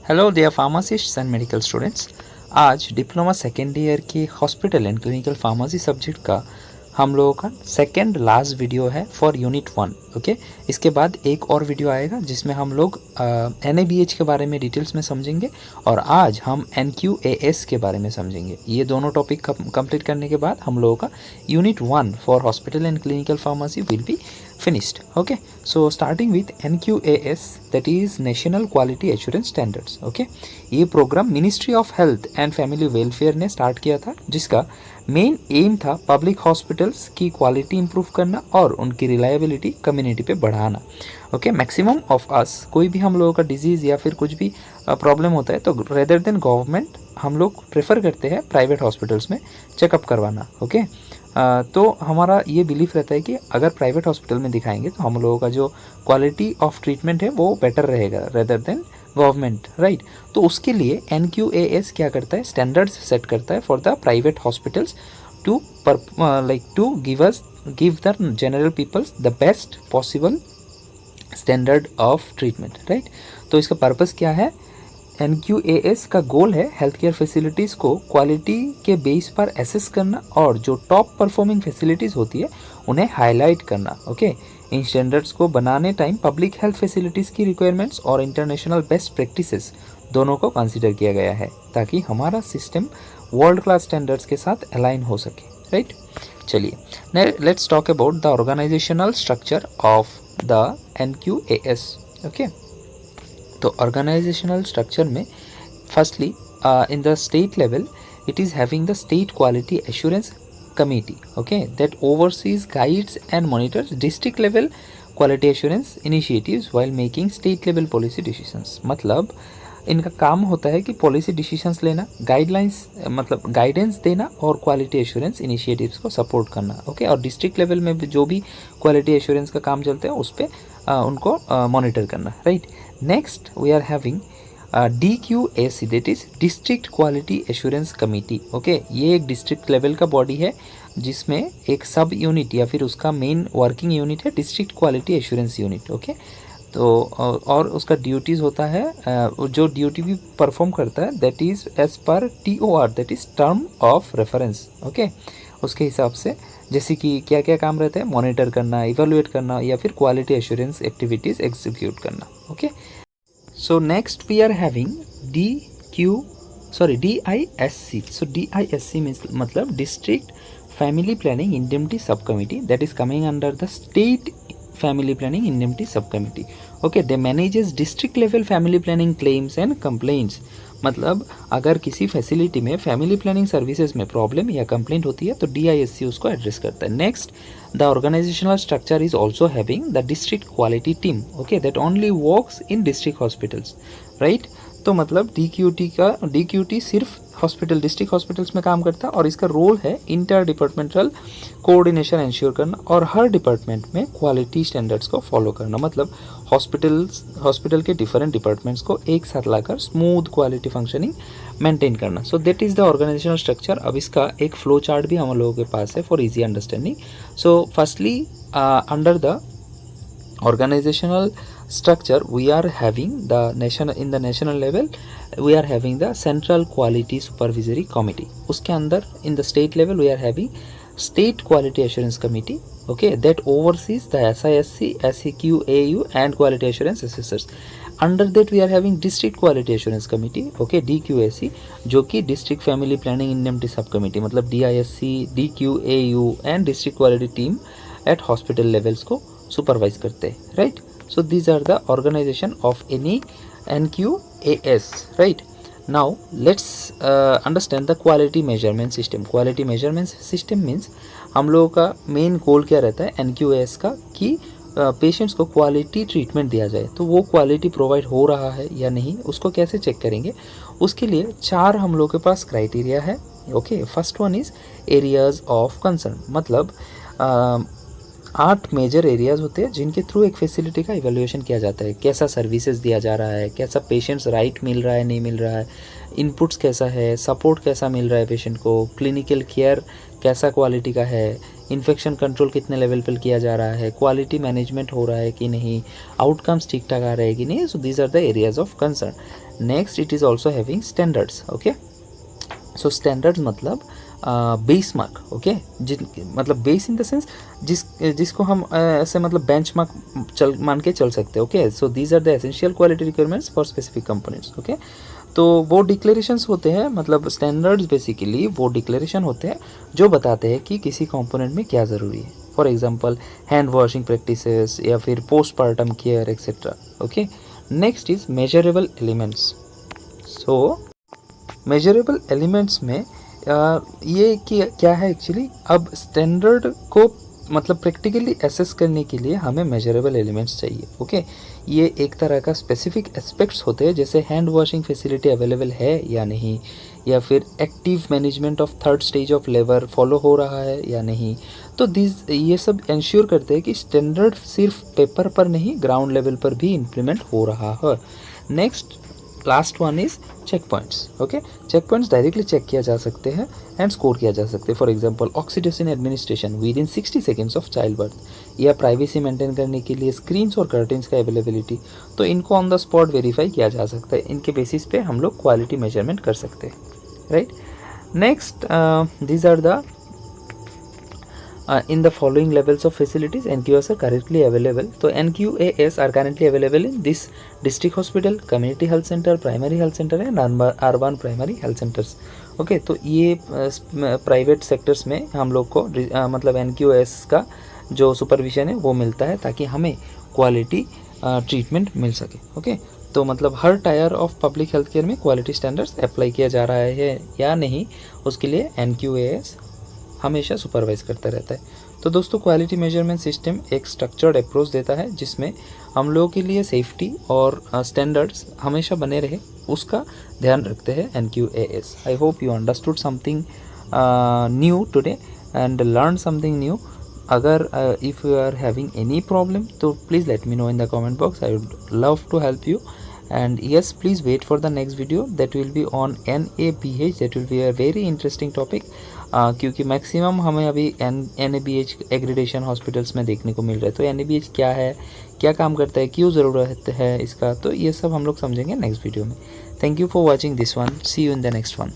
Hello dear pharmacists and medical students. आज diploma second year की hospital and clinical pharmacy subject का हम लोगों का सेकेंड लास्ट वीडियो है फॉर यूनिट 1। ओके, इसके बाद एक और वीडियो आएगा जिसमें हम लोग NABH के बारे में डिटेल्स में समझेंगे और आज हम NQAS के बारे में समझेंगे। ये दोनों टॉपिक कंप्लीट करने के बाद हम लोगों का unit 1 for hospital and clinical pharmacy will be finished. Okay, so starting with NQAS, that is National Quality Assurance Standards. Okay, ये program ministry of health and family welfare ने स्टार्ट किया था, जिसका मेन एम था public hospitals की quality improve करना और उनकी रिलायबिलिटी कम्युनिटी पे बढ़ाना। ओके, मैक्सिमम ऑफ अस कोई भी हम लोगों का डिजीज़ या फिर कुछ भी प्रॉब्लम होता है तो रेदर देन गवर्नमेंट हम लोग प्रेफर करते हैं प्राइवेट हॉस्पिटल्स में चेकअप करवाना। ओके, तो हमारा ये बिलीफ रहता है कि अगर प्राइवेट हॉस्पिटल में दिखाएंगे तो हम लोगों का जो क्वालिटी ऑफ ट्रीटमेंट है वो बेटर रहेगा रेदर देन गवर्नमेंट, राइट। तो उसके लिए NQAS क्या करता है, स्टैंडर्ड्स सेट करता है for the private hospitals to to give the general peoples the best possible standard of treatment, right. तो इसका पर्पस क्या है? NQAS का गोल है हेल्थ केयर फैसिलिटीज़ को क्वालिटी के बेस पर एसेस करना और जो टॉप परफॉर्मिंग फैसिलिटीज़ होती है उन्हें हाईलाइट करना। ओके, इन स्टैंडर्ड्स को बनाने टाइम पब्लिक हेल्थ फैसिलिटीज़ की रिक्वायरमेंट्स और इंटरनेशनल बेस्ट प्रैक्टिसेस दोनों को कंसीडर किया गया है ताकि हमारा सिस्टम वर्ल्ड क्लास स्टैंडर्ड्स के साथ अलाइन हो सके, राइट। चलिए let's talk about the organisational structure of the NQAS। Okay, तो ऑर्गेनाइजेशनल स्ट्रक्चर में firstly in the state level it is having the state quality assurance committee, okay, that oversees guides and monitors district level quality assurance initiatives while making state level policy decisions. मतलब इनका काम होता है कि policy decisions लेना, guidelines मतलब guidance देना और क्वालिटी एश्योरेंस इनिशिएटिव्स को सपोर्ट करना। ओके, और डिस्ट्रिक्ट लेवल में भी जो भी क्वालिटी एश्योरेंस का काम चलता है उस पर उनको मॉनिटर करना, right. Next we are having DQAC, that is district quality assurance committee. Okay, ये एक डिस्ट्रिक्ट लेवल का बॉडी है जिसमें एक सब यूनिट या फिर उसका मेन वर्किंग यूनिट है district quality assurance unit. Okay, तो और उसका ड्यूटीज़ होता है जो ड्यूटी भी परफॉर्म करता है that is as per TOR, that is term of reference. Okay, उसके हिसाब से जैसे कि क्या क्या काम रहता है, मॉनिटर करना, इवेलुएट करना या फिर क्वालिटी एश्योरेंस एक्टिविटीज़ एग्जीक्यूट करना। Okay, so next we are having DISC। So DISC means मतलब district family planning indemnity sub committee, that is coming under the state family planning indemnity sub committee. Okay, they manages district level family planning claims and complaints. मतलब अगर किसी facility में family planning services में problem या complaint होती है तो DISC उसको एड्रेस करता है। Next, the organisational structure is also having the district quality team, okay, that only works in district hospitals, right. तो मतलब DQT सिर्फ हॉस्पिटल डिस्ट्रिक्ट हॉस्पिटल्स में काम करता है और इसका रोल है इंटर डिपार्टमेंटल कोऑर्डिनेशन इंश्योर करना और हर डिपार्टमेंट में क्वालिटी स्टैंडर्ड्स को फॉलो करना। मतलब हॉस्पिटल के डिफरेंट डिपार्टमेंट्स को एक साथ लाकर स्मूथ क्वालिटी फंक्शनिंग मेंटेन करना। So that is the organisational structure. अब इसका एक फ्लो चार्ट भी हम लोगों के पास है for easy understanding. So firstly under the organizational structure we are having the national level we are having the central quality supervisory committee. उसके अंदर in the state level we are having state quality assurance committee, okay, that oversees the SISC, SEQAU and quality assurance assessors. Under that we are having district quality assurance committee, okay, DQAC, जो कि district family planning indemnity sub committee मतलब DISC, DQAU and district quality team at hospital levels को supervise करते हैं, right. So these are the organisation of any NQAS, right. Now let's understand the quality measurement system. Quality measurement system means हम लोगों का main goal क्या रहता है NQAS का कि पेशेंट्स को क्वालिटी ट्रीटमेंट दिया जाए। तो वो क्वालिटी प्रोवाइड हो रहा है या नहीं उसको कैसे चेक करेंगे? उसके लिए 4 हम लोग के पास क्राइटेरिया है। Okay, first one is areas of concern. मतलब 8 मेजर एरियाज़ होते हैं जिनके थ्रू एक फैसिलिटी का इवैल्यूएशन किया जाता है। कैसा सर्विसेज दिया जा रहा है, कैसा पेशेंट्स राइट मिल रहा है नहीं मिल रहा है, इनपुट्स कैसा है, सपोर्ट कैसा मिल रहा है पेशेंट को, क्लिनिकल केयर कैसा क्वालिटी का है, इन्फेक्शन कंट्रोल कितने लेवल पर किया जा रहा है, क्वालिटी मैनेजमेंट हो रहा है कि नहीं, आउटकम्स ठीक ठाक आ रहे हैं कि नहीं. So these are the areas of concern. Next it is also having standards. Okay, so standards मतलब बेस मार्क. ओके, मतलब बेस इन द सेंस जिसको हम ऐसे मतलब बेंच मार्क मान के चल सकते हैं. Okay, so these are the essential quality requirements for specific components. Okay, तो वो डिक्लेरेशंस होते हैं, मतलब स्टैंडर्ड्स बेसिकली वो डिक्लेरेशन होते हैं जो बताते हैं कि किसी कंपोनेंट में क्या ज़रूरी है. For example hand washing practices या फिर postpartum care etcetera. Okay, next is measurable elements. So measurable elements में ये क्या है एक्चुअली, अब स्टैंडर्ड को मतलब प्रैक्टिकली एसेस करने के लिए हमें मेजरेबल एलिमेंट्स चाहिए. ओके, ये एक तरह का स्पेसिफिक एस्पेक्ट्स होते हैं, जैसे हैंड वॉशिंग फैसिलिटी अवेलेबल है या नहीं, या फिर active management of third stage of labour follow हो रहा है या नहीं. तो ये सब इंश्योर करते हैं कि स्टैंडर्ड सिर्फ पेपर पर नहीं ग्राउंड लेवल पर भी इम्प्लीमेंट हो रहा है. Next last one is check points. Okay, check points directly check किया जा सकते हैं एंड स्कोर किया जा सकते हैं. For example oxytocin administration with in 60 seconds of child birth, या प्राइवेसी मेंटेन करने के लिए स्क्रीन्स और कर्टेंस का अवेलेबिलिटी. तो इनको ऑन द स्पॉट वेरीफाई किया जा सकता है. इनके बेसिस पे हम लोग क्वालिटी मेजरमेंट कर सकते हैं. Right, next these are the in the following levels of facilities NQAS are currently available. तो NQAS are currently available in this district hospital, community health center, primary health center and urban primary health centers. Okay, तो ये private sectors में हम लोग को मतलब NQAS का जो सुपरविजन है वो मिलता है ताकि हमें क्वालिटी ट्रीटमेंट मिल सके. ओके, तो मतलब हर tier of public health care में क्वालिटी स्टैंडर्ड्स अप्लाई किया जा रहा है या नहीं, उसके लिए NQAS हमेशा सुपरवाइज करता रहता है. तो दोस्तों क्वालिटी मेजरमेंट सिस्टम एक स्ट्रक्चर्ड अप्रोच देता है जिसमें हम लोगों के लिए सेफ्टी और स्टैंडर्ड्स हमेशा बने रहे, उसका ध्यान रखते हैं NQAS. I hope you understood something new today and learn something new. अगर if you are having any problem तो please let me know in the comment box. I would love to help you. And yes, please wait for the next video that will be on NABH. that will be a very interesting topic. क्योंकि maximum हमें अभी NABH accreditation hospitals में देखने को मिल रहा है. तो NABH क्या है, क्या काम करता है, क्यों ज़रूरत है इसका, तो ये सब हम लोग समझेंगे नेक्स्ट वीडियो में. Thank you for watching this one. See you in the next one.